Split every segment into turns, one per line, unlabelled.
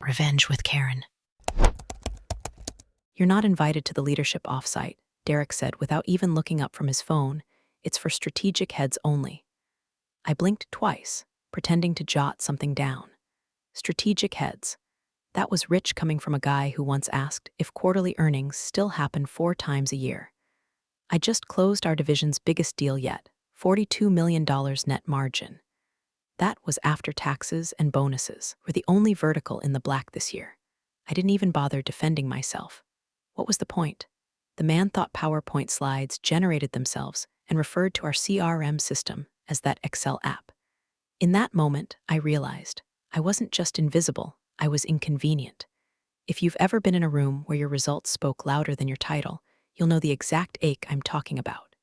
Revenge with Karen.
You're not invited to the leadership offsite, Derek said without even looking up from his phone. It's for strategic heads only. I blinked twice, pretending to jot something down. Strategic heads. That was rich coming from a guy who once asked if quarterly earnings still happen 4 times a year. I just closed our division's biggest deal yet, $42 million net margin. That was after taxes and bonuses. We're the only vertical in the black this year. I didn't even bother defending myself. What was the point? The man thought PowerPoint slides generated themselves and referred to our CRM system as that Excel app. In that moment, I realized I wasn't just invisible, I was inconvenient. If you've ever been in a room where your results spoke louder than your title, you'll know the exact ache I'm talking about.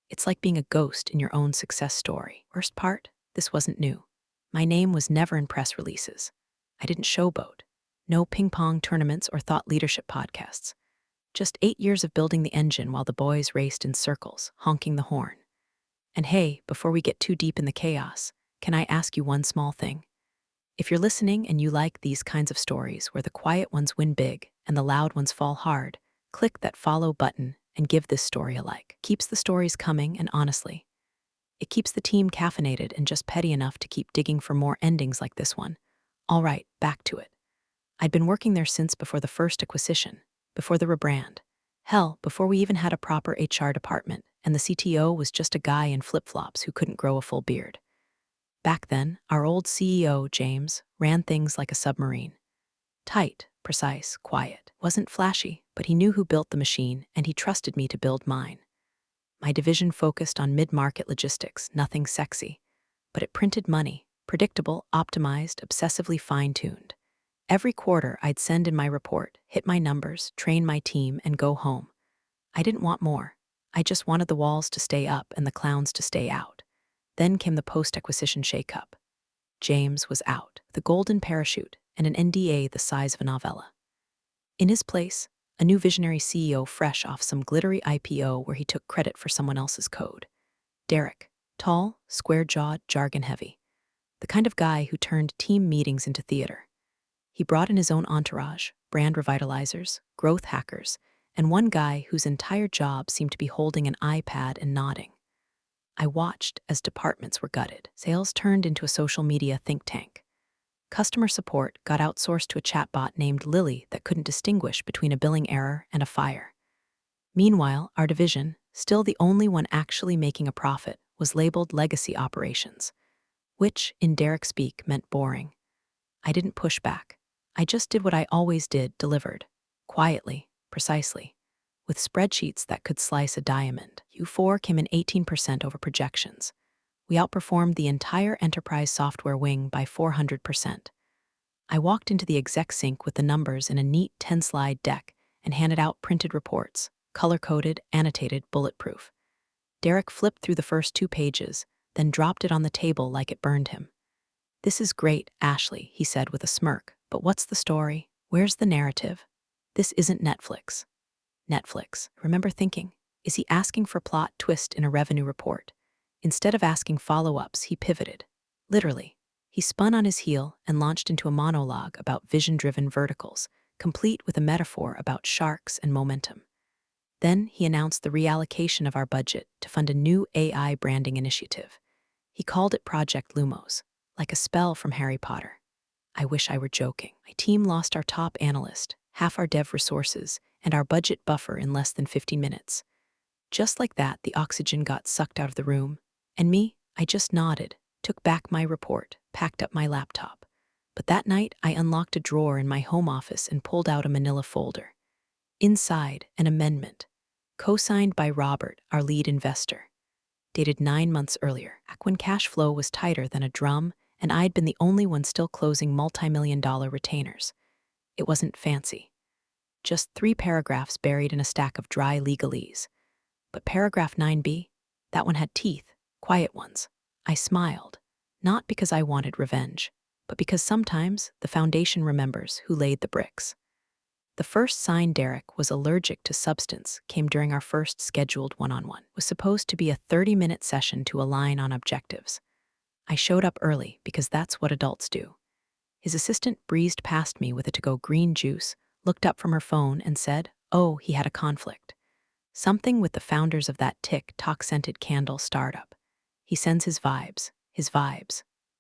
It's like being a ghost in your own success story. Worst part? This wasn't new. My name was never in press releases. I didn't showboat. No ping pong tournaments or thought leadership podcasts. Just 8 years of building the engine while the boys raced in circles, honking the horn. And hey, before we get too deep in the chaos, can I ask you one small thing? If you're listening and you like these kinds of stories where the quiet ones win big and the loud ones fall hard, click that follow button and give this story a like. Keeps the stories coming, and honestly, it keeps the team caffeinated and just petty enough to keep digging for more endings like this one. All right, back to it. I'd been working there since before the first acquisition, before the rebrand. Hell, before we even had a proper HR department, and the CTO was just a guy in flip-flops who couldn't grow a full beard. Back then, our old CEO, James, ran things like a submarine. Tight, precise, quiet. Wasn't flashy, but he knew who built the machine, and he trusted me to build mine. My division focused on mid-market logistics, nothing sexy. But it printed money, predictable, optimized, obsessively fine-tuned. Every quarter, I'd send in my report, hit my numbers, train my team, and go home. I didn't want more. I just wanted the walls to stay up and the clowns to stay out. Then came the post-acquisition shake-up. James was out, the golden parachute, and an NDA the size of a novella. In his place, a new visionary CEO fresh off some glittery IPO where he took credit for someone else's code. Derek, tall, square-jawed, jargon-heavy. The kind of guy who turned team meetings into theater. He brought in his own entourage, brand revitalizers, growth hackers, and one guy whose entire job seemed to be holding an iPad and nodding. I watched as departments were gutted. Sales turned into a social media think tank. Customer support got outsourced to a chatbot named Lily that couldn't distinguish between a billing error and a fire. Meanwhile, our division, still the only one actually making a profit, was labeled legacy operations, which, in Derek speak, meant boring. I didn't push back. I just did what I always did, delivered. Quietly, precisely. With spreadsheets that could slice a diamond. Q4 came in 18% over projections. We outperformed the entire enterprise software wing by 400%. I walked into the exec sync with the numbers in a neat 10-slide deck and handed out printed reports, color-coded, annotated, bulletproof. Derek flipped through the first 2 pages, then dropped it on the table like it burned him. "This is great, Ashley," he said with a smirk, "but what's the story? Where's the narrative? This isn't Netflix." Netflix. I remember thinking, is he asking for plot twist in a revenue report? Instead of asking follow-ups, he pivoted. Literally, he spun on his heel and launched into a monologue about vision-driven verticals, complete with a metaphor about sharks and momentum. Then he announced the reallocation of our budget to fund a new AI branding initiative. He called it Project Lumos, like a spell from Harry Potter. I wish I were joking. My team lost our top analyst, half our dev resources, and our budget buffer in less than 15 minutes. Just like that, the oxygen got sucked out of the room. And me, I just nodded, took back my report, packed up my laptop. But that night, I unlocked a drawer in my home office and pulled out a manila folder. Inside, an amendment, co-signed by Robert, our lead investor. Dated 9 months earlier, back when cash flow was tighter than a drum, and I'd been the only one still closing multi-million-dollar retainers. It wasn't fancy. Just 3 paragraphs buried in a stack of dry legalese. But paragraph 9B, that one had teeth, quiet ones. I smiled, not because I wanted revenge, but because sometimes the foundation remembers who laid the bricks. The first sign Derek was allergic to substance came during our first scheduled one-on-one. It was supposed to be a 30-minute session to align on objectives. I showed up early because that's what adults do. His assistant breezed past me with a to-go green juice, looked up from her phone, and said, oh, he had a conflict. Something with the founders of that TikTok-scented candle startup. He sends his vibes.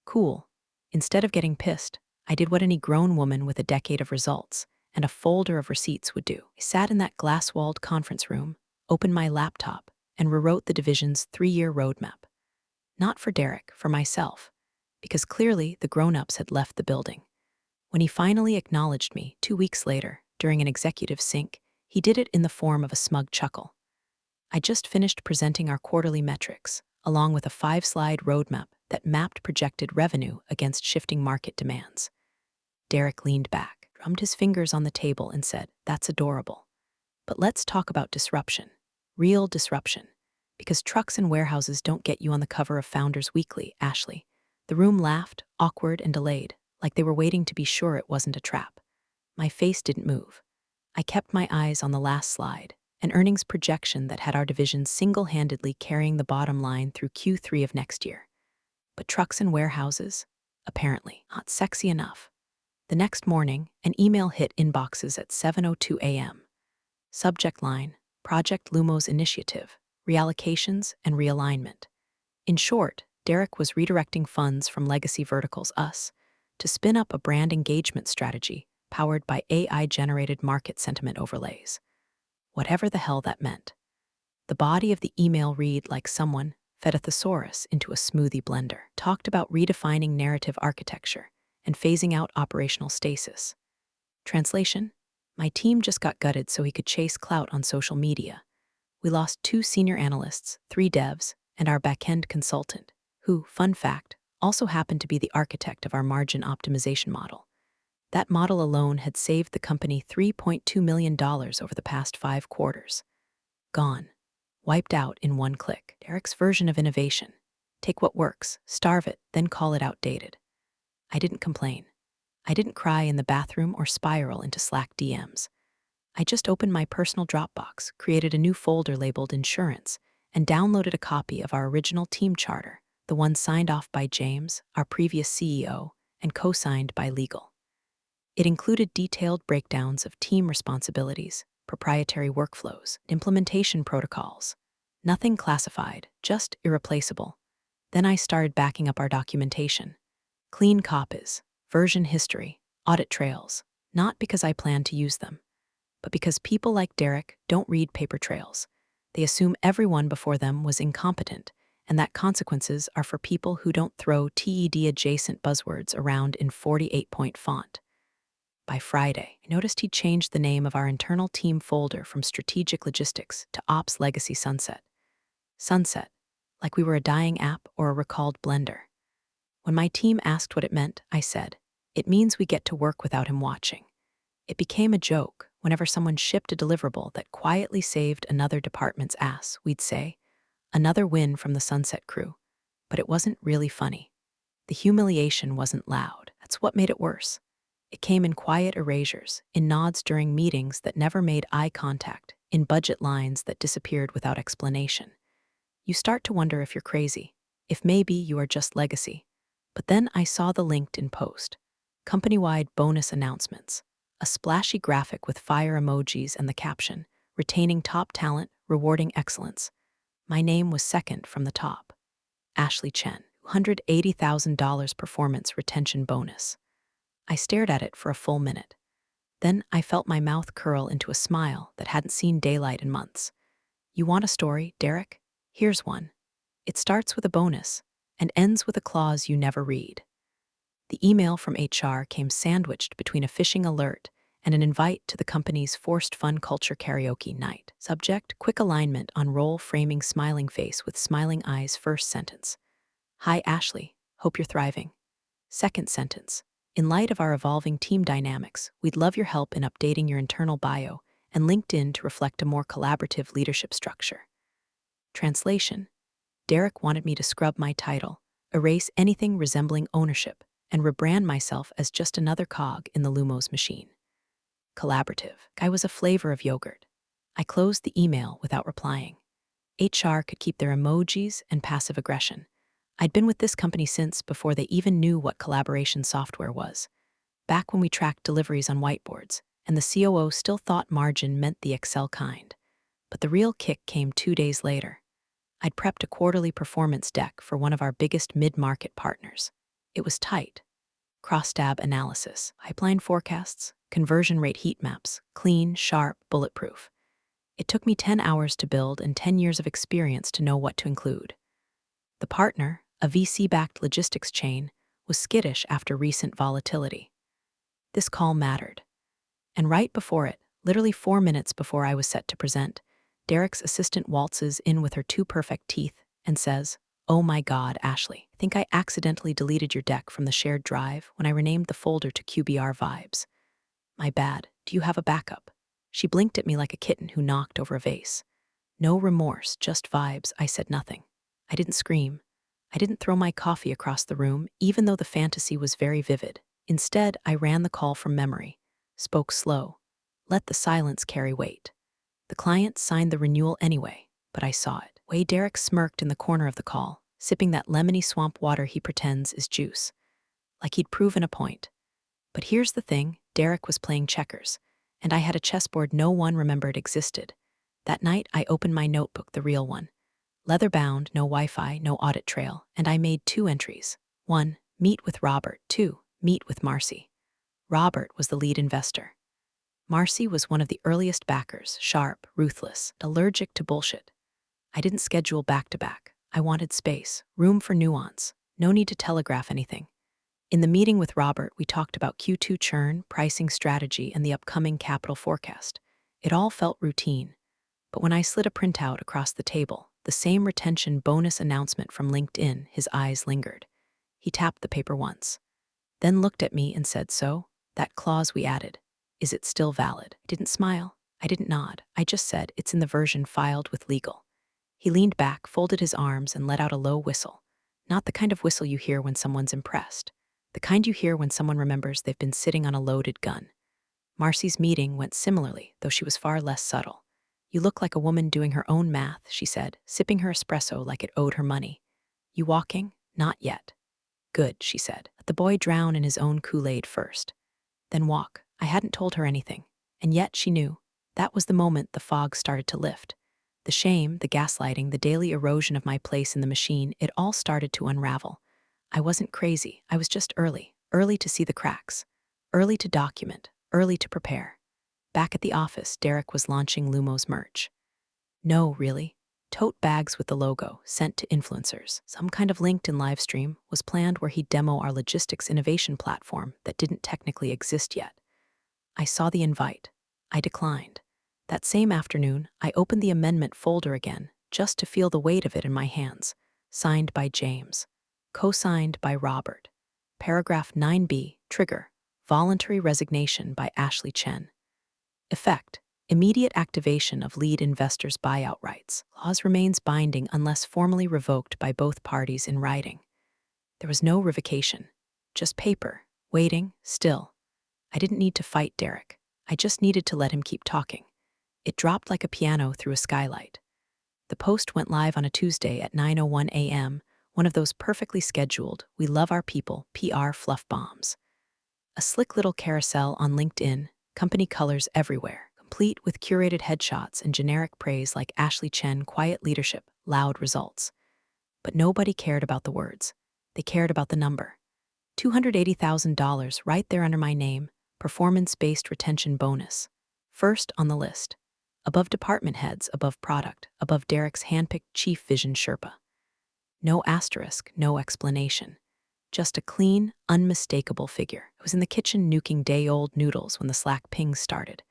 Cool. Instead of getting pissed, I did what any grown woman with a decade of results and a folder of receipts would do. I sat in that glass-walled conference room, opened my laptop, and rewrote the division's 3-year roadmap. Not for Derek, for myself, because clearly the grown-ups had left the building. When he finally acknowledged me 2 weeks later, during an executive sync, he did it in the form of a smug chuckle. I just finished presenting our quarterly metrics, along with a 5-slide roadmap that mapped projected revenue against shifting market demands. Derek leaned back, drummed his fingers on the table, and said, that's adorable. But let's talk about disruption. Real disruption. Because trucks and warehouses don't get you on the cover of Founders Weekly, Ashley. The room laughed, awkward and delayed, like they were waiting to be sure it wasn't a trap. My face didn't move. I kept my eyes on the last slide, an earnings projection that had our division single-handedly carrying the bottom line through Q3 of next year. But trucks and warehouses? Apparently, not sexy enough. The next morning, an email hit inboxes at 7:02 a.m. Subject line, Project Lumos Initiative, Reallocations and Realignment. In short, Derek was redirecting funds from legacy verticals, us, to spin up a brand engagement strategy powered by AI-generated market sentiment overlays. Whatever the hell that meant. The body of the email read like someone fed a thesaurus into a smoothie blender, talked about redefining narrative architecture and phasing out operational stasis. Translation: my team just got gutted so he could chase clout on social media. We lost 2 senior analysts, 3 devs, and our back-end consultant, who, fun fact, also happened to be the architect of our margin optimization model. That model alone had saved the company $3.2 million over the past 5 quarters. Gone. Wiped out in one click. Derek's version of innovation. Take what works, starve it, then call it outdated. I didn't complain. I didn't cry in the bathroom or spiral into Slack DMs. I just opened my personal Dropbox, created a new folder labeled Insurance, and downloaded a copy of our original team charter, the one signed off by James, our previous CEO, and co-signed by legal. It included detailed breakdowns of team responsibilities, proprietary workflows, implementation protocols. Nothing classified, just irreplaceable. Then I started backing up our documentation. Clean copies, version history, audit trails, not because I planned to use them, but because people like Derek don't read paper trails. They assume everyone before them was incompetent, and that consequences are for people who don't throw TED-adjacent buzzwords around in 48-point font. By Friday, I noticed he'd changed the name of our internal team folder from Strategic Logistics to Ops Legacy Sunset. Sunset, like we were a dying app or a recalled blender. When my team asked what it meant, I said, it means we get to work without him watching. It became a joke. Whenever someone shipped a deliverable that quietly saved another department's ass, we'd say, another win from the Sunset crew. But it wasn't really funny. The humiliation wasn't loud. That's what made it worse. It came in quiet erasures, in nods during meetings that never made eye contact, in budget lines that disappeared without explanation. You start to wonder if you're crazy, if maybe you are just legacy. But then I saw the LinkedIn post. Company-wide bonus announcements. A splashy graphic with fire emojis and the caption, retaining top talent, rewarding excellence. My name was second from the top. Ashley Chen, $180,000 performance retention bonus. I stared at it for a full minute. Then I felt my mouth curl into a smile that hadn't seen daylight in months. You want a story, Derek? Here's one. It starts with a bonus and ends with a clause you never read. The email from HR came sandwiched between a phishing alert and an invite to the company's forced fun culture karaoke night. Subject, quick alignment on role framing smiling face with smiling eyes. First sentence. Hi Ashley, hope you're thriving. Second sentence. In light of our evolving team dynamics, we'd love your help in updating your internal bio and LinkedIn to reflect a more collaborative leadership structure. Translation. Derek wanted me to scrub my title, erase anything resembling ownership, and rebrand myself as just another cog in the Lumos machine. Collaborative. I was a flavor of yogurt. I closed the email without replying. HR could keep their emojis and passive aggression. I'd been with this company since before they even knew what collaboration software was. back when we tracked deliveries on whiteboards, and the COO still thought margin meant the Excel kind. But the real kick came 2 days later. I'd prepped a quarterly performance deck for one of our biggest mid-market partners. It was tight. Cross-tab analysis, pipeline forecasts, conversion rate heat maps, clean, sharp, bulletproof. It took me 10 hours to build and 10 years of experience to know what to include. The partner, a VC-backed logistics chain, was skittish after recent volatility. This call mattered. And right before it, literally 4 minutes before I was set to present, Derek's assistant waltzes in with her 2 perfect teeth and says, "Oh my God, Ashley, I think I accidentally deleted your deck from the shared drive when I renamed the folder to QBR Vibes. My bad, do you have a backup?" She blinked at me like a kitten who knocked over a vase. No remorse, just vibes. I said nothing. I didn't scream. I didn't throw my coffee across the room, even though the fantasy was very vivid. Instead, I ran the call from memory, spoke slow, let the silence carry weight. The client signed the renewal anyway, but I saw it. Way Derek smirked in the corner of the call, sipping that lemony swamp water he pretends is juice. Like he'd proven a point. But here's the thing, Derek was playing checkers, and I had a chessboard no one remembered existed. That night, I opened my notebook, the real one. Leather-bound, no Wi-Fi, no audit trail, and I made 2 entries. 1, meet with Robert. 2, meet with Marcy. Robert was the lead investor. Marcy was one of the earliest backers, sharp, ruthless, allergic to bullshit. I didn't schedule back-to-back. I wanted space, room for nuance, no need to telegraph anything. In the meeting with Robert, we talked about Q2 churn, pricing strategy, and the upcoming capital forecast. It all felt routine. But when I slid a printout across the table, the same retention bonus announcement from LinkedIn, his eyes lingered. He tapped the paper once, then looked at me and said, "So, that clause we added, is it still valid?" I didn't smile. I didn't nod. I just said, "It's in the version filed with legal." He leaned back, folded his arms, and let out a low whistle. Not the kind of whistle you hear when someone's impressed. The kind you hear when someone remembers they've been sitting on a loaded gun. Marcy's meeting went similarly, though she was far less subtle. "You look like a woman doing her own math," she said, sipping her espresso like it owed her money. "You walking?" "Not yet." "Good," she said. "Let the boy drown in his own Kool-Aid first. Then walk." I hadn't told her anything, and yet she knew. That was the moment the fog started to lift. The shame, the gaslighting, the daily erosion of my place in the machine, it all started to unravel. I wasn't crazy. I was just early to see the cracks, early to document, early to prepare. Back at the office, Derek was launching Lumo's merch. No, really. Tote bags with the logo, sent to influencers. Some kind of LinkedIn live stream was planned where he'd demo our logistics innovation platform that didn't technically exist yet. I saw the invite. I declined. That same afternoon, I opened the amendment folder again, just to feel the weight of it in my hands. Signed by James. Co-signed by Robert. Paragraph 9b, trigger, voluntary resignation by Ashley Chen. Effect, immediate activation of lead investors' buyout rights. Clause remains binding unless formally revoked by both parties in writing. There was no revocation, just paper, waiting, still. I didn't need to fight Derek. I just needed to let him keep talking. It dropped like a piano through a skylight. The post went live on a Tuesday at 9:01 a.m., one of those perfectly scheduled, we love our people, PR fluff bombs. A slick little carousel on LinkedIn, company colors everywhere, complete with curated headshots and generic praise like Ashley Chen, quiet leadership, loud results. But nobody cared about the words. They cared about the number. $280,000 right there under my name, performance-based retention bonus. First on the list. Above department heads, above product, above Derek's handpicked chief vision Sherpa. No asterisk, no explanation. Just a clean, unmistakable figure. I was in the kitchen nuking day-old noodles when the Slack pings started.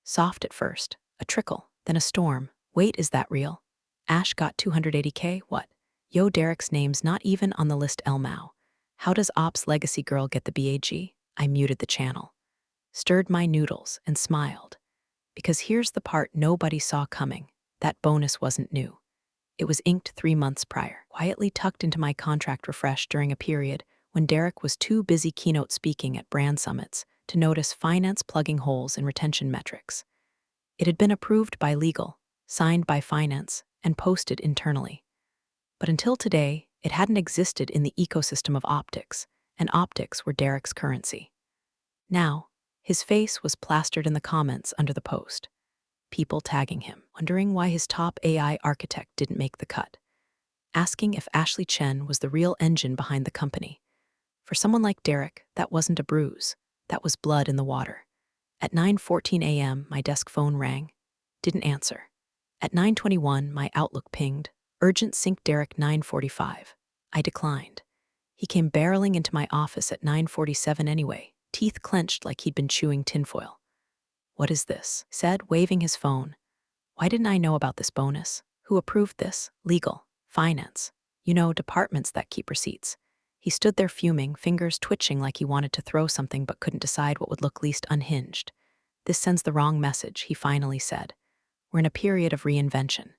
Soft at first, a trickle, then a storm. Wait, is that real? Ash got 280K? What? Yo, Derek's name's not even on the list Elmau. How does Ops Legacy Girl get the BAG? I muted the channel. Stirred my noodles and smiled. Because here's the part nobody saw coming. That bonus wasn't new. It was inked 3 months prior, quietly tucked into my contract refresh during a period when Derek was too busy keynote speaking at brand summits to notice finance plugging holes in retention metrics. It had been approved by legal, signed by finance, and posted internally. But until today, it hadn't existed in the ecosystem of optics, and optics were Derek's currency. Now, his face was plastered in the comments under the post. People tagging him, wondering why his top AI architect didn't make the cut, asking if Ashley Chen was the real engine behind the company. For someone like Derek, that wasn't a bruise. That was blood in the water. At 9:14 a.m., my desk phone rang. Didn't answer. At 9:21, my Outlook pinged. Urgent sync Derek 9:45. I declined. He came barreling into my office at 9:47 anyway, teeth clenched like he'd been chewing tinfoil. "What is this?" said, waving his phone. "Why didn't I know about this bonus? Who approved this? Legal, finance. You know, departments that keep receipts." He stood there fuming, fingers twitching like he wanted to throw something but couldn't decide what would look least unhinged. "This sends the wrong message," he finally said. "We're in a period of reinvention."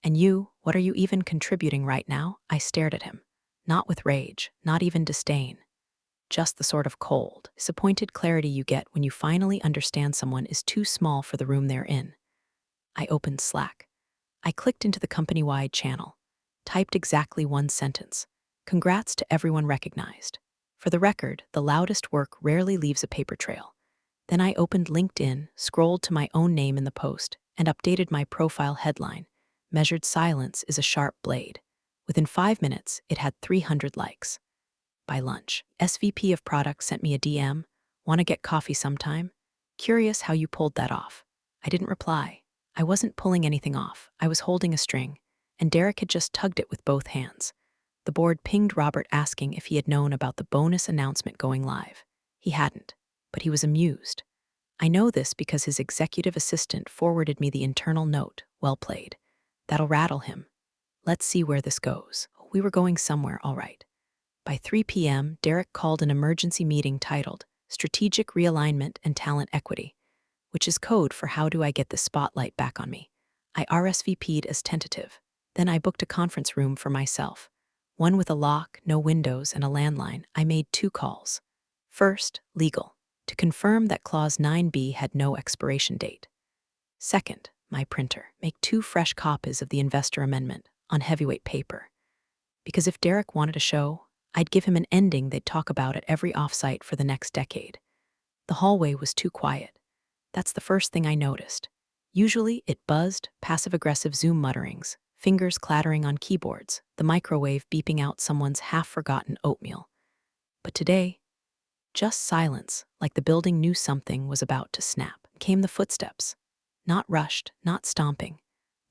"And you, what are you even contributing right now?" I stared at him. Not with rage, not even disdain. Just the sort of cold, disappointed clarity you get when you finally understand someone is too small for the room they're in. I opened Slack. I clicked into the company-wide channel. Typed exactly one sentence. "Congrats to everyone recognized." For the record, the loudest work rarely leaves a paper trail. Then I opened LinkedIn, scrolled to my own name in the post, and updated my profile headline. "Measured silence is a sharp blade." Within 5 minutes, it had 300 likes. By lunch, SVP of product sent me a DM. "Want to get coffee sometime? Curious how you pulled that off." I didn't reply. I wasn't pulling anything off. I was holding a string, and Derek had just tugged it with both hands. The board pinged Robert asking if he had known about the bonus announcement going live. He hadn't, but he was amused. I know this because his executive assistant forwarded me the internal note. "Well played. That'll rattle him. Let's see where this goes." We were going somewhere, all right. By 3 p.m., Derek called an emergency meeting titled Strategic Realignment and Talent Equity, which is code for "How do I get the spotlight back on me?" I RSVP'd as tentative. Then I booked a conference room for myself. One with a lock, no windows, and a landline. I made 2 calls. First, legal, to confirm that Clause 9B had no expiration date. Second, my printer. Make 2 fresh copies of the investor amendment on heavyweight paper. Because if Derek wanted a show, I'd give him an ending they'd talk about at every offsite for the next decade. The hallway was too quiet. That's the first thing I noticed. Usually, it buzzed, passive-aggressive Zoom mutterings, fingers clattering on keyboards, the microwave beeping out someone's half-forgotten oatmeal. But today, just silence, like the building knew something was about to snap. Came the footsteps. Not rushed, not stomping,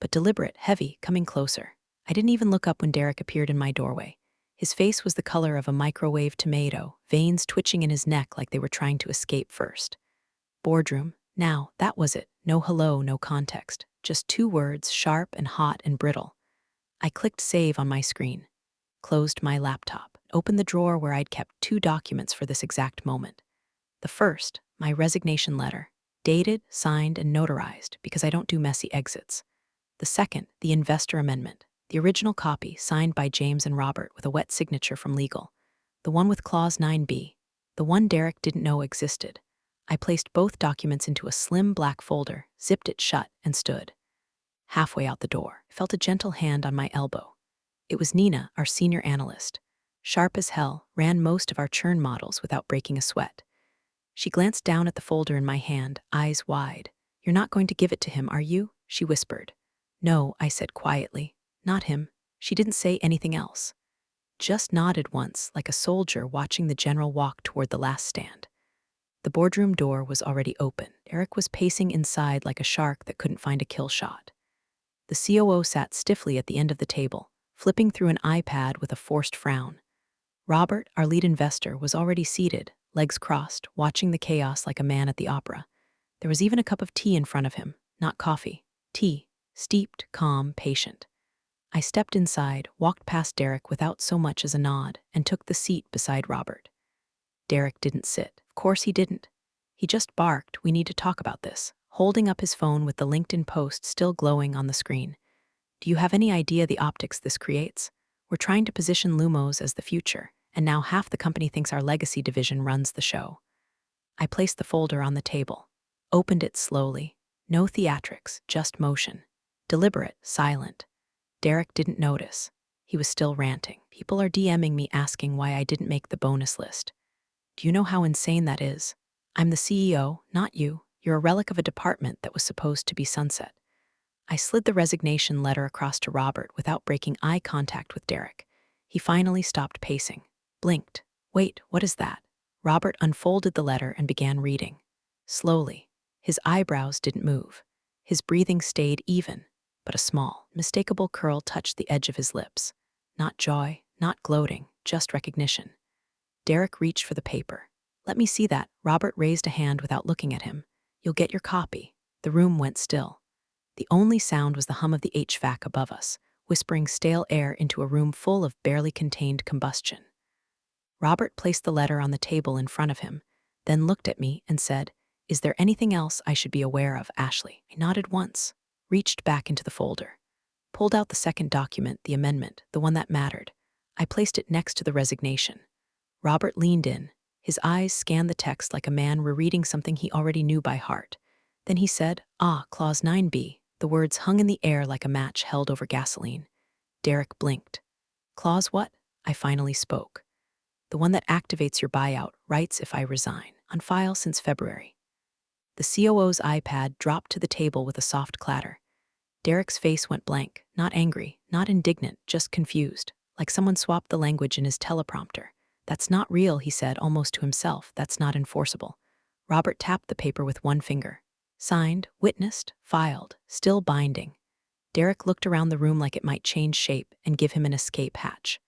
but deliberate, heavy, coming closer. I didn't even look up when Derek appeared in my doorway. His face was the color of a microwave tomato, veins twitching in his neck like they were trying to escape first. Boardroom. Now, that was it. No hello, no context. Just 2 words, sharp and hot and brittle. I clicked save on my screen, closed my laptop, opened the drawer where I'd kept 2 documents for this exact moment. The first, my resignation letter, dated, signed, and notarized because I don't do messy exits. The second, the investor amendment, the original copy signed by James and Robert with a wet signature from legal. The one with Clause 9B, the one Derek didn't know existed. I placed both documents into a slim black folder, zipped it shut, and stood. Halfway out the door, I felt a gentle hand on my elbow. It was Nina, our senior analyst. Sharp as hell, ran most of our churn models without breaking a sweat. She glanced down at the folder in my hand, eyes wide. "You're not going to give it to him, are you?" she whispered. "No," I said quietly. "Not him." She didn't say anything else. Just nodded once, like a soldier watching the general walk toward the last stand. The boardroom door was already open. Eric was pacing inside like a shark that couldn't find a kill shot. The COO sat stiffly at the end of the table, flipping through an iPad with a forced frown. Robert, our lead investor, was already seated, legs crossed, watching the chaos like a man at the opera. There was even a cup of tea in front of him, not coffee. Tea, steeped, calm, patient. I stepped inside, walked past Derek without so much as a nod, and took the seat beside Robert. Derek didn't sit. Of course he didn't. He just barked, "We need to talk about this," holding up his phone with the LinkedIn post still glowing on the screen. "Do you have any idea the optics this creates? We're trying to position Lumos as the future, and now half the company thinks our legacy division runs the show." I placed the folder on the table, opened it slowly. No theatrics, just motion. Deliberate, silent. Derek didn't notice. He was still ranting. "People are DMing me asking why I didn't make the bonus list. Do you know how insane that is? I'm the CEO, not you. You're a relic of a department that was supposed to be sunset. I slid the resignation letter across to Robert without breaking eye contact with Derek. He finally stopped pacing, blinked. Wait, what is that? Robert unfolded the letter and began reading. Slowly. His eyebrows didn't move. His breathing stayed even, but a small, mistakable curl touched the edge of his lips. Not joy, not gloating, just recognition. Derek reached for the paper. Let me see that. Robert raised a hand without looking at him. You'll get your copy. The room went still. The only sound was the hum of the HVAC above us, whispering stale air into a room full of barely contained combustion. Robert placed the letter on the table in front of him, then looked at me and said, "Is there anything else I should be aware of, Ashley?" I nodded once, reached back into the folder, pulled out the second document, the amendment, the one that mattered. I placed it next to the resignation. Robert leaned in. His eyes scanned the text like a man rereading something he already knew by heart. Then he said, Clause 9b. The words hung in the air like a match held over gasoline. Derek blinked. Clause what? I finally spoke. The one that activates your buyout, writes if I resign. On file since February. The COO's iPad dropped to the table with a soft clatter. Derek's face went blank, not angry, not indignant, just confused, like someone swapped the language in his teleprompter. That's not real, he said, almost to himself. That's not enforceable. Robert tapped the paper with one finger. Signed, witnessed, filed, still binding. Derek looked around the room like it might change shape and give him an escape hatch.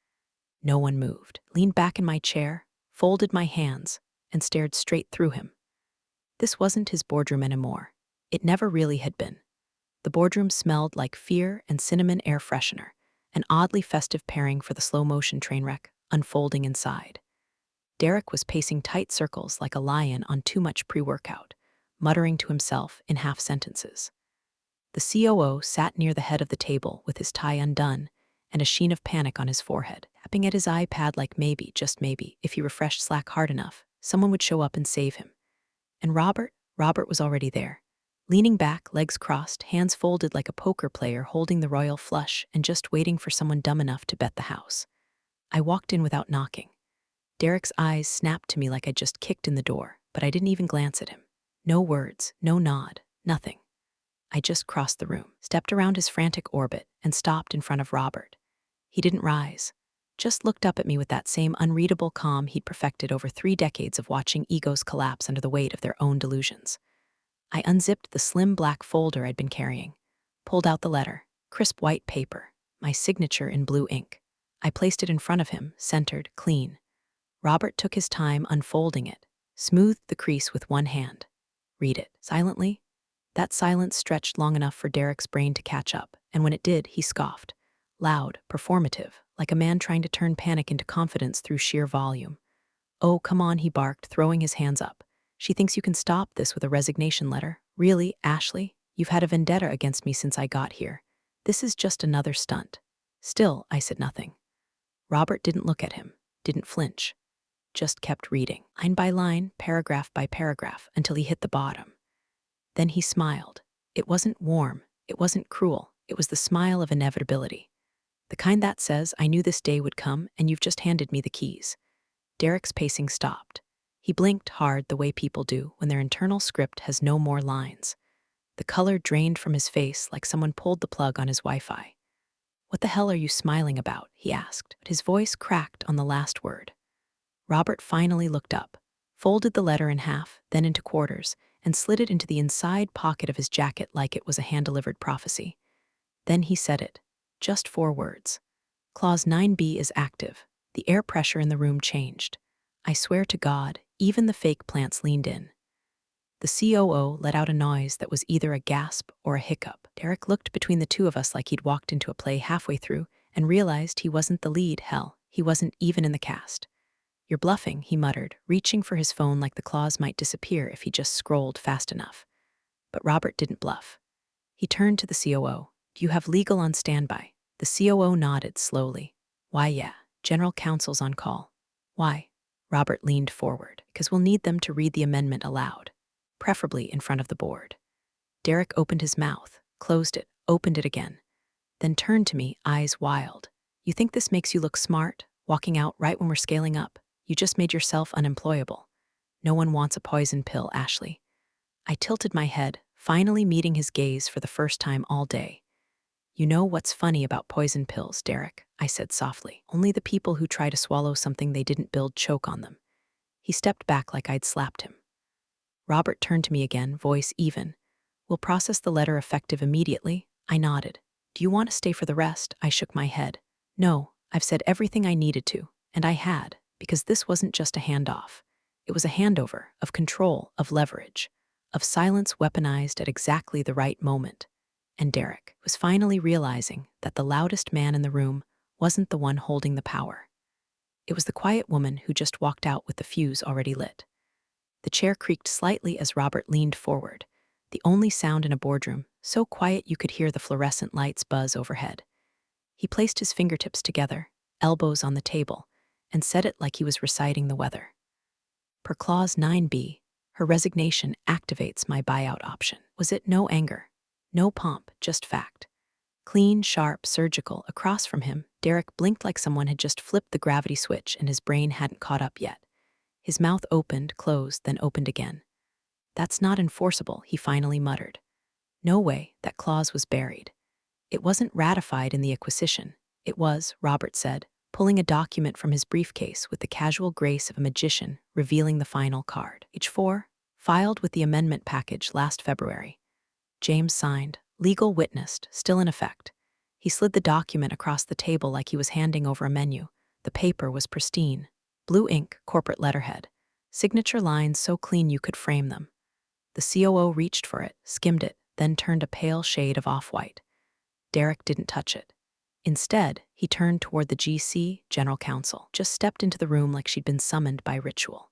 No one moved. Leaned back in my chair, folded my hands, and stared straight through him. This wasn't his boardroom anymore. It never really had been. The boardroom smelled like fear and cinnamon air freshener, an oddly festive pairing for the slow-motion train wreck unfolding inside. Derek was pacing tight circles like a lion on too much pre-workout, muttering to himself in half sentences. The COO sat near the head of the table with his tie undone and a sheen of panic on his forehead, tapping at his iPad like maybe, just maybe, if he refreshed Slack hard enough, someone would show up and save him. And Robert was already there. Leaning back, legs crossed, hands folded like a poker player holding the royal flush and just waiting for someone dumb enough to bet the house. I walked in without knocking. Derek's eyes snapped to me like I'd just kicked in the door, but I didn't even glance at him. No words, no nod, nothing. I just crossed the room, stepped around his frantic orbit, and stopped in front of Robert. He didn't rise, just looked up at me with that same unreadable calm he'd perfected over 3 decades of watching egos collapse under the weight of their own delusions. I unzipped the slim black folder I'd been carrying, pulled out the letter, crisp white paper, my signature in blue ink. I placed it in front of him, centered, clean. Robert took his time unfolding it, smoothed the crease with one hand. Read it, silently. That silence stretched long enough for Derek's brain to catch up, and when it did, he scoffed. Loud, performative, like a man trying to turn panic into confidence through sheer volume. Oh, come on, he barked, throwing his hands up. She thinks you can stop this with a resignation letter. Really, Ashley? You've had a vendetta against me since I got here. This is just another stunt. Still, I said nothing. Robert didn't look at him, didn't flinch. Just kept reading, line by line, paragraph by paragraph, until he hit the bottom. Then he smiled. It wasn't warm, it wasn't cruel, it was the smile of inevitability. The kind that says, I knew this day would come, and you've just handed me the keys. Derek's pacing stopped. He blinked hard the way people do when their internal script has no more lines. The color drained from his face like someone pulled the plug on his Wi-Fi. What the hell are you smiling about? He asked, but his voice cracked on the last word. Robert finally looked up, folded the letter in half, then into quarters, and slid it into the inside pocket of his jacket like it was a hand-delivered prophecy. Then he said it, just 4 words. Clause 9b is active. The air pressure in the room changed. I swear to God, even the fake plants leaned in. The COO let out a noise that was either a gasp or a hiccup. Derek looked between the two of us like he'd walked into a play halfway through and realized he wasn't the lead, hell, he wasn't even in the cast. You're bluffing, he muttered, reaching for his phone like the clause might disappear if he just scrolled fast enough. But Robert didn't bluff. He turned to the COO. Do you have legal on standby? The COO nodded slowly. Why, yeah, general counsel's on call. Why? Robert leaned forward. Because we'll need them to read the amendment aloud, preferably in front of the board. Derek opened his mouth, closed it, opened it again, then turned to me, eyes wild. You think this makes you look smart, walking out right when we're scaling up? You just made yourself unemployable. No one wants a poison pill, Ashley. I tilted my head, finally meeting his gaze for the first time all day. You know what's funny about poison pills, Derek? I said softly. Only the people who try to swallow something they didn't build choke on them. He stepped back like I'd slapped him. Robert turned to me again, voice even. We'll process the letter effective immediately. I nodded. Do you want to stay for the rest? I shook my head. No, I've said everything I needed to, and I had, because this wasn't just a handoff. It was a handover of control, of leverage, of silence weaponized at exactly the right moment. And Derek was finally realizing that the loudest man in the room wasn't the one holding the power. It was the quiet woman who just walked out with the fuse already lit. The chair creaked slightly as Robert leaned forward, the only sound in a boardroom, so quiet you could hear the fluorescent lights buzz overhead. He placed his fingertips together, elbows on the table, and said it like he was reciting the weather. Per Clause 9b, her resignation activates my buyout option. Was it no anger? No pomp, just fact. Clean, sharp, surgical, across from him, Derek blinked like someone had just flipped the gravity switch and his brain hadn't caught up yet. His mouth opened, closed, then opened again. That's not enforceable, he finally muttered. No way, that clause was buried. It wasn't ratified in the acquisition. It was, Robert said, pulling a document from his briefcase with the casual grace of a magician, revealing the final card. H4, filed with the amendment package last February. James signed, legal witnessed, still in effect. He slid the document across the table like he was handing over a menu. The paper was pristine. Blue ink, corporate letterhead. Signature lines so clean you could frame them. The COO reached for it, skimmed it, then turned a pale shade of off-white. Derek didn't touch it. Instead, he turned toward the GC, General Counsel, just stepped into the room like she'd been summoned by ritual.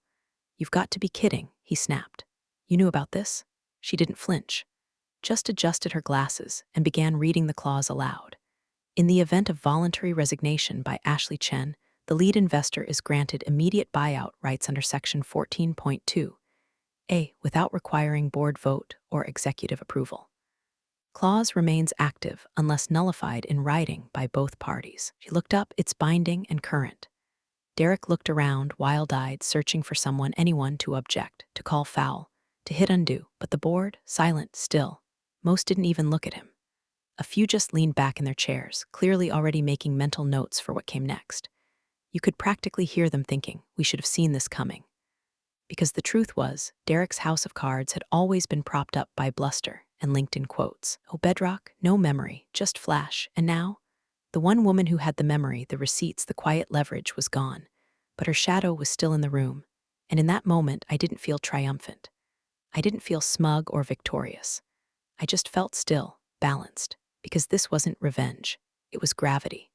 You've got to be kidding, he snapped. You knew about this? She didn't flinch. Just adjusted her glasses and began reading the clause aloud. In the event of voluntary resignation by Ashley Chen, the lead investor is granted immediate buyout rights under Section 14.2a without requiring board vote or executive approval. Clause remains active unless nullified in writing by both parties. She looked up, it's binding and current. Derek looked around, wild-eyed, searching for anyone to object, to call foul, to hit undo, but the board, silent, still. Most didn't even look at him. A few just leaned back in their chairs, clearly already making mental notes for what came next. You could practically hear them thinking, we should have seen this coming. Because the truth was, Derek's house of cards had always been propped up by bluster and linked in quotes. Oh, bedrock, no memory, just flash. And now? The one woman who had the memory, the receipts, the quiet leverage was gone. But her shadow was still in the room. And in that moment, I didn't feel triumphant. I didn't feel smug or victorious. I just felt still, balanced. Because this wasn't revenge. It was gravity.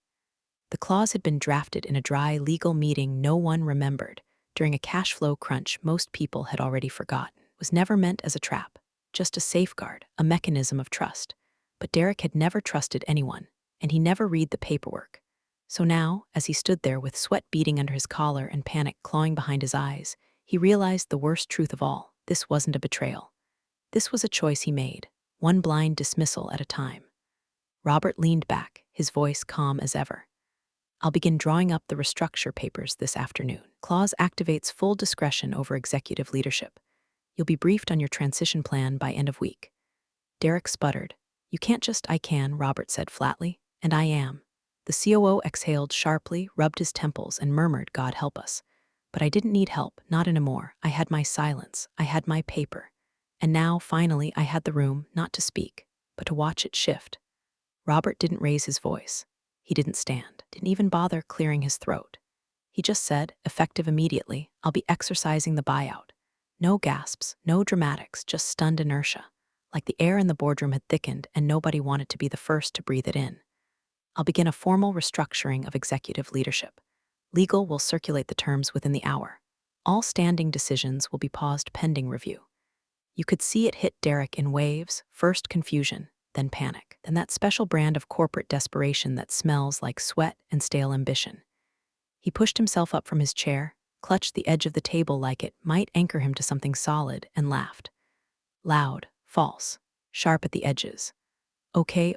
The clause had been drafted in a dry legal meeting no one remembered, during a cash flow crunch most people had already forgotten. It was never meant as a trap, just a safeguard, a mechanism of trust. But Derek had never trusted anyone, and he never read the paperwork. So now, as he stood there with sweat beading under his collar and panic clawing behind his eyes, he realized the worst truth of all. This wasn't a betrayal. This was a choice he made, one blind dismissal at a time. Robert leaned back, his voice calm as ever. I'll begin drawing up the restructure papers this afternoon. Clause activates full discretion over executive leadership. You'll be briefed on your transition plan by end of week. Derek sputtered. You can't just I can, Robert said flatly, and I am. The COO exhaled sharply, rubbed his temples, and murmured, God help us. But I didn't need help, not anymore. I had my silence. I had my paper. And now, finally, I had the room, not to speak, but to watch it shift. Robert didn't raise his voice. He didn't stand, didn't even bother clearing his throat. He just said, effective immediately, I'll be exercising the buyout. No gasps, no dramatics, just stunned inertia. Like the air in the boardroom had thickened and nobody wanted to be the first to breathe it in. I'll begin a formal restructuring of executive leadership. Legal will circulate the terms within the hour. All standing decisions will be paused pending review. You could see it hit Derek in waves, first confusion, then panic, then that special brand of corporate desperation that smells like sweat and stale ambition. He pushed himself up from his chair, clutched the edge of the table like it might anchor him to something solid, and laughed. Loud, false, sharp at the edges. Okay,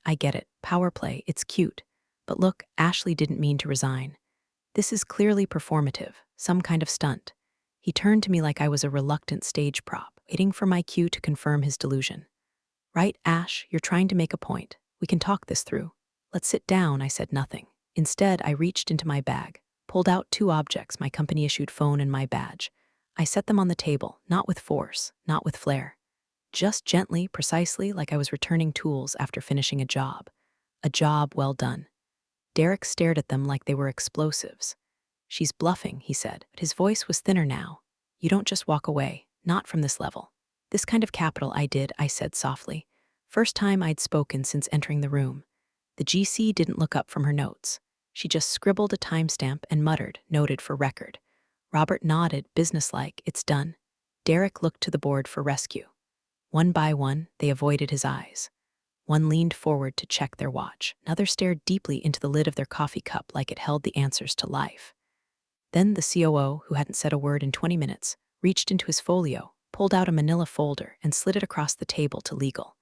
I get it. Power play, it's cute. But look, Ashley didn't mean to resign. This is clearly performative, some kind of stunt. He turned to me like I was a reluctant stage prop, waiting for my cue to confirm his delusion. Right, Ash, you're trying to make a point. We can talk this through. Let's sit down, I said nothing. Instead, I reached into my bag, pulled out two objects, my company-issued phone and my badge. I set them on the table, not with force, not with flair. Just gently, precisely, like I was returning tools after finishing a job. A job well done. Derek stared at them like they were explosives. She's bluffing, he said, but his voice was thinner now. You don't just walk away, not from this level. This kind of capital I did, I said softly. First time I'd spoken since entering the room. The GC didn't look up from her notes. She just scribbled a timestamp and muttered, noted for record. Robert nodded, businesslike, it's done. Derek looked to the board for rescue. One by one, they avoided his eyes. One leaned forward to check their watch. Another stared deeply into the lid of their coffee cup like it held the answers to life. Then the COO, who hadn't said a word in 20 minutes, reached into his folio, pulled out a manila folder, and slid it across the table to legal.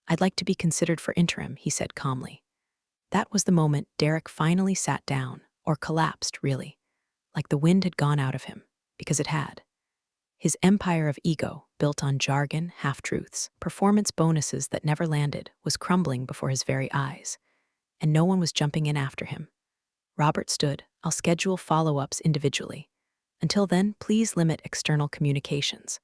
I'd like to be considered for interim, he said calmly. That was the moment Derek finally sat down, or collapsed, really, like the wind had gone out of him, because it had. His empire of ego, built on jargon, half-truths, performance bonuses that never landed, was crumbling before his very eyes, and no one was jumping in after him. Robert stood. I'll schedule follow-ups individually. Until then, please limit external communications.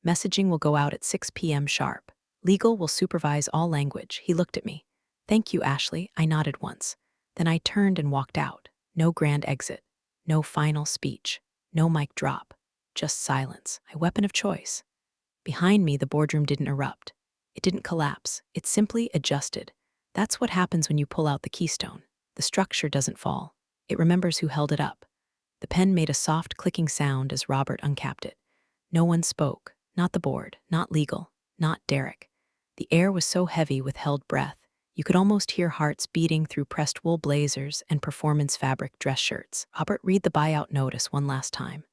Messaging will go out at 6 p.m. sharp. Legal will supervise all language. He looked at me. Thank you, Ashley. I nodded once. Then I turned and walked out. No grand exit. No final speech. No mic drop. Just silence, my weapon of choice. Behind me, the boardroom didn't erupt. It didn't collapse. It simply adjusted. That's what happens when you pull out the keystone. The structure doesn't fall. It remembers who held it up. The pen made a soft clicking sound as Robert uncapped it. No one spoke. Not the board, not legal, not Derek. The air was so heavy with held breath, you could almost hear hearts beating through pressed wool blazers and performance fabric dress shirts. Robert read the buyout notice one last time.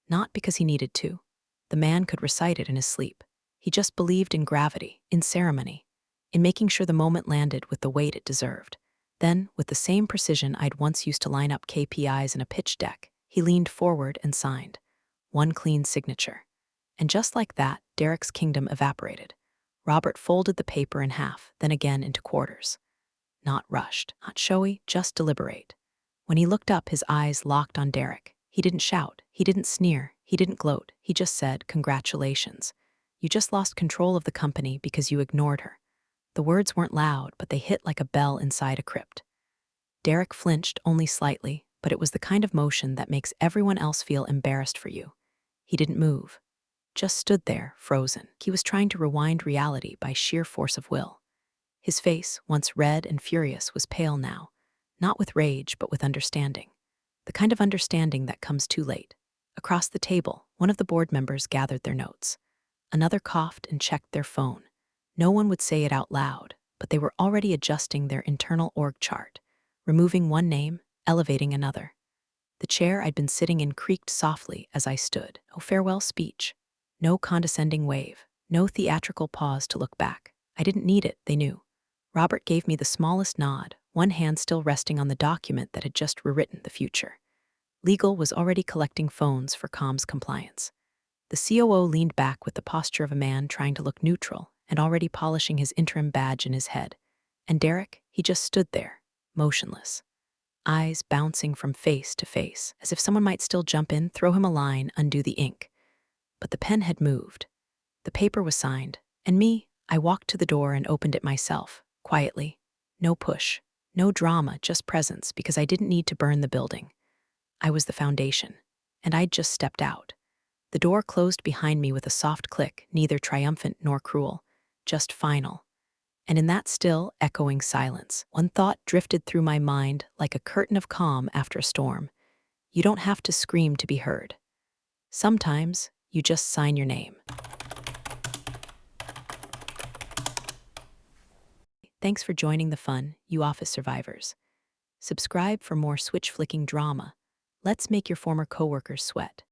Not because he needed to. The man could recite it in his sleep. He just believed in gravity, in ceremony, in making sure the moment landed with the weight it deserved. Then, with the same precision I'd once used to line up KPIs in a pitch deck, he leaned forward and signed. One clean signature. And just like that, Derek's kingdom evaporated. Robert folded the paper in half, then again into quarters. Not rushed, not showy, just deliberate. When he looked up, his eyes locked on Derek. He didn't shout, he didn't sneer, he didn't gloat. He just said, "Congratulations. You just lost control of the company because you ignored her." The words weren't loud, but they hit like a bell inside a crypt. Derek flinched only slightly, but it was the kind of motion that makes everyone else feel embarrassed for you. He didn't move. Just stood there, frozen. He was trying to rewind reality by sheer force of will. His face, once red and furious, was pale now, not with rage, but with understanding. The kind of understanding that comes too late. Across the table, one of the board members gathered their notes. Another coughed and checked their phone. No one would say it out loud, but they were already adjusting their internal org chart, removing one name, elevating another. The chair I'd been sitting in creaked softly as I stood. No farewell speech. No condescending wave. No theatrical pause to look back. I didn't need it, they knew. Robert gave me the smallest nod, one hand still resting on the document that had just rewritten the future. Legal was already collecting phones for comms compliance. The COO leaned back with the posture of a man trying to look neutral and already polishing his interim badge in his head. And Derek, he just stood there, motionless. Eyes bouncing from face to face, as if someone might still jump in, throw him a line, undo the ink. But the pen had moved. The paper was signed, and me, I walked to the door and opened it myself, quietly. No push, no drama, just presence, because I didn't need to burn the building. I was the foundation, and I'd just stepped out. The door closed behind me with a soft click, neither triumphant nor cruel, just final. And in that still, echoing silence, one thought drifted through my mind like a curtain of calm after a storm. You don't have to scream to be heard. Sometimes, you just sign your name. Thanks for joining the fun, you office survivors. Subscribe for more switch-flicking drama. Let's make your former coworkers sweat.